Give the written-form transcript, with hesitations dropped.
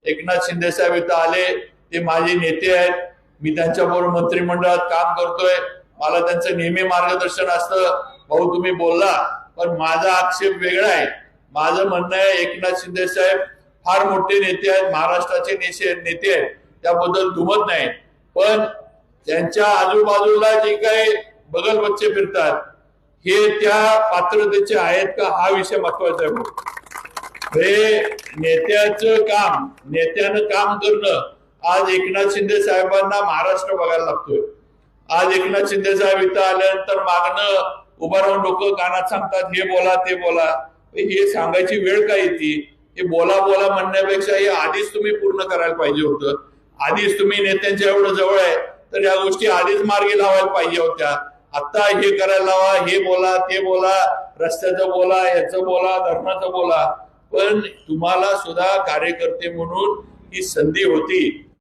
एकनाथ शिंदे साहेब इथं आले, ते माझे नेते आहेत, मी त्यांच्याबरोबर मंत्रिमंडळात काम करतोय, मला त्यांचं नेहमी मार्गदर्शन असतं. भाऊ तुम्ही बोलला, पण माझा आक्षेप वेगळा आहे. माझं म्हणणं आहे एकनाथ शिंदे साहेब फार मोठे नेते आहेत, महाराष्ट्राचे नेते आहेत, त्याबद्दल दुमत नाही, पण त्यांच्या आजूबाजूला जे काही बगल बच्चे फिरतात हे त्या पात्रतेचे आहेत का, हा विषय महत्वाचा आहे. हे नेत्याचं काम, नेत्यानं काम करणं आज एकनाथ शिंदे साहेबांना महाराष्ट्र बघायला लागतोय. आज एकनाथ शिंदे साहेब इथं आल्यानंतर मागणं उभं राहून लोक कानात सांगतात हे बोला ते बोला. हे सांगायची वेळ काय येते? हे बोला बोला म्हणण्यापेक्षा हे आधीच तुम्ही पूर्ण करायला पाहिजे होतं. आधीच तुम्ही नेत्यांच्या एवढं जवळ आहे तर या गोष्टी आधीच मार्गी लावायला पाहिजे होत्या. आता हे करायला लावा, हे बोला ते बोला, रस्त्याचं बोला, याचं बोला, धर्माचं बोला, पण तुम्हाला सुद्धा कार्यकर्ते म्हणून ही संधी होती.